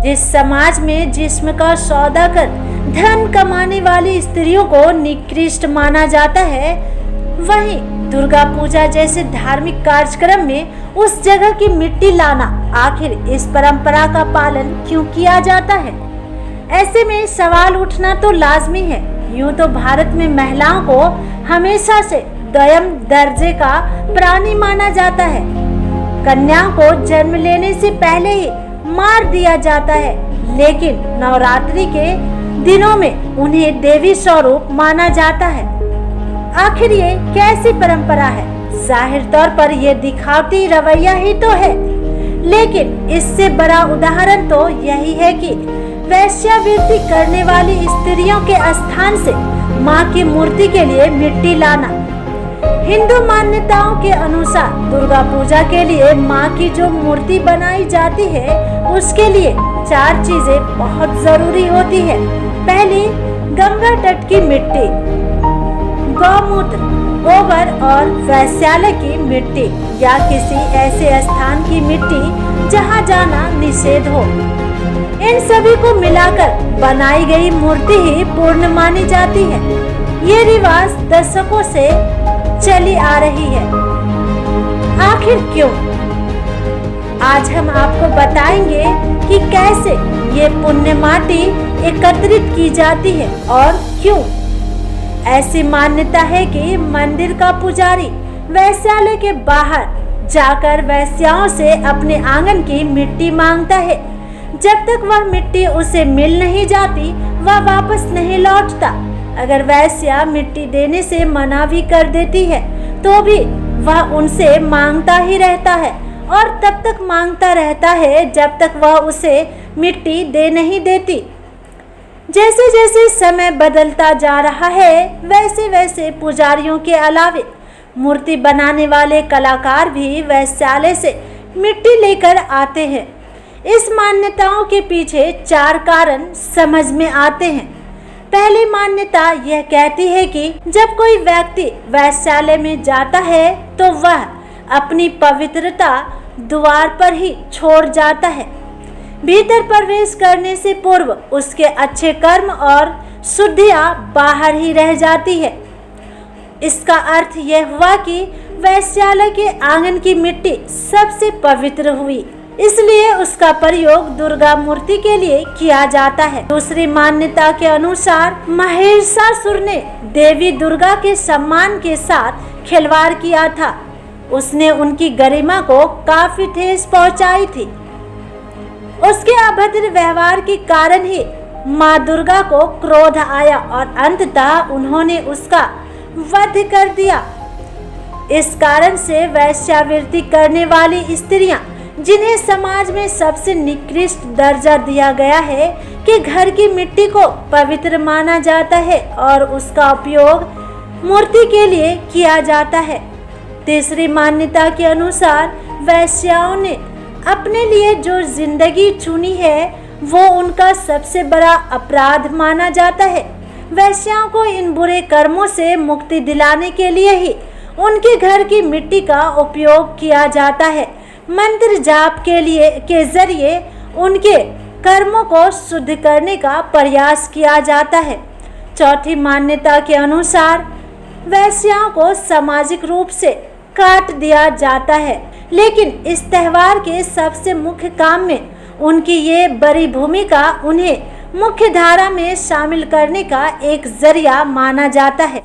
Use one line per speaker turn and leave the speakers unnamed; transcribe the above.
जिस समाज में जिस्म का सौदा कर धन कमाने वाली स्त्रियों को निकृष्ट माना जाता है, वहीं दुर्गा पूजा जैसे धार्मिक कार्यक्रम में उस जगह की मिट्टी लाना आखिर इस परंपरा का पालन क्यों किया जाता है? ऐसे में सवाल उठना तो लाजमी है। यूं तो भारत में महिलाओं को हमेशा से द्वयम दर्जे का प्राणी माना जाता है। कन्याओं को जन्म लेने से पहले ही मार दिया जाता है, लेकिन नवरात्रि के दिनों में उन्हें देवी स्वरूप माना जाता है। आखिर ये कैसी परंपरा है? जाहिर तौर पर यह दिखावटी रवैया ही तो है, लेकिन इससे बड़ा उदाहरण तो यही है कि वैश्यावृत्ति करने वाली स्त्रियों के स्थान से मां की मूर्ति के लिए मिट्टी लाना। हिंदू मान्यताओं के अनुसार दुर्गा पूजा के लिए मां की जो मूर्ति बनाई जाती है, उसके लिए 4 चीजें बहुत जरूरी होती है। पहली, गंगा तट की मिट्टी, गौमूत्र, गोबर और वैश्यालय की मिट्टी या किसी ऐसे स्थान की मिट्टी जहां जाना निषेध हो। इन सभी को मिलाकर बनाई गई मूर्ति ही पूर्ण मानी जाती है। ये रिवाज दशकों से चली आ रही है। आखिर क्यों? आज हम आपको बताएंगे कि कैसे ये पुण्य माटी एकत्रित की जाती है और क्यों। ऐसी मान्यता है कि मंदिर का पुजारी वैश्यालय के बाहर जाकर वैश्याओं से अपने आंगन की मिट्टी मांगता है। जब तक वह मिट्टी उसे मिल नहीं जाती, वह वापस नहीं लौटता। अगर वैश्या मिट्टी देने से मना भी कर देती है, तो भी वह उनसे मांगता ही रहता है और तब तक मांगता रहता है जब तक वह उसे मिट्टी दे नहीं देती। जैसे जैसे समय बदलता जा रहा है, वैसे वैसे पुजारियों के अलावे मूर्ति बनाने वाले कलाकार भी वैश्यालय से मिट्टी लेकर आते हैं। इस मान्यताओं के पीछे 4 कारण समझ में आते हैं। पहली मान्यता यह कहती है कि जब कोई व्यक्ति वैश्यालय में जाता है, तो वह अपनी पवित्रता द्वार पर ही छोड़ जाता है। भीतर प्रवेश करने से पूर्व उसके अच्छे कर्म और शुद्धियां बाहर ही रह जाती है। इसका अर्थ यह हुआ कि वैश्यालय के आंगन की मिट्टी सबसे पवित्र हुई, इसलिए उसका प्रयोग दुर्गा मूर्ति के लिए किया जाता है। दूसरी मान्यता के अनुसार महिषासुर ने देवी दुर्गा के सम्मान के साथ खिलवाड़ किया था। उसने उनकी गरिमा को काफी ठेस पहुंचाई थी। उसके अभद्र व्यवहार के कारण ही मां दुर्गा को क्रोध आया और अंततः उन्होंने उसका वध कर दिया। इस कारण से वैश्यावृत्ति करने वाली स्त्रियां, जिन्हें समाज में सबसे निकृष्ट दर्जा दिया गया है, कि घर की मिट्टी को पवित्र माना जाता है और उसका उपयोग मूर्ति के लिए किया जाता है। तीसरी मान्यता के अनुसार वैश्याओं ने अपने लिए जो जिंदगी चुनी है, वो उनका सबसे बड़ा अपराध माना जाता है। वैश्याओं को इन बुरे कर्मों से मुक्ति दिलाने के लिए ही उनके घर की मिट्टी का उपयोग किया जाता है। मंत्र जाप के जरिए उनके कर्मों को शुद्ध करने का प्रयास किया जाता है। चौथी मान्यता के अनुसार वैश्याओं को सामाजिक रूप से काट दिया जाता है, लेकिन इस त्योहार के सबसे मुख्य काम में उनकी ये बड़ी भूमिका उन्हें मुख्य धारा में शामिल करने का एक जरिया माना जाता है।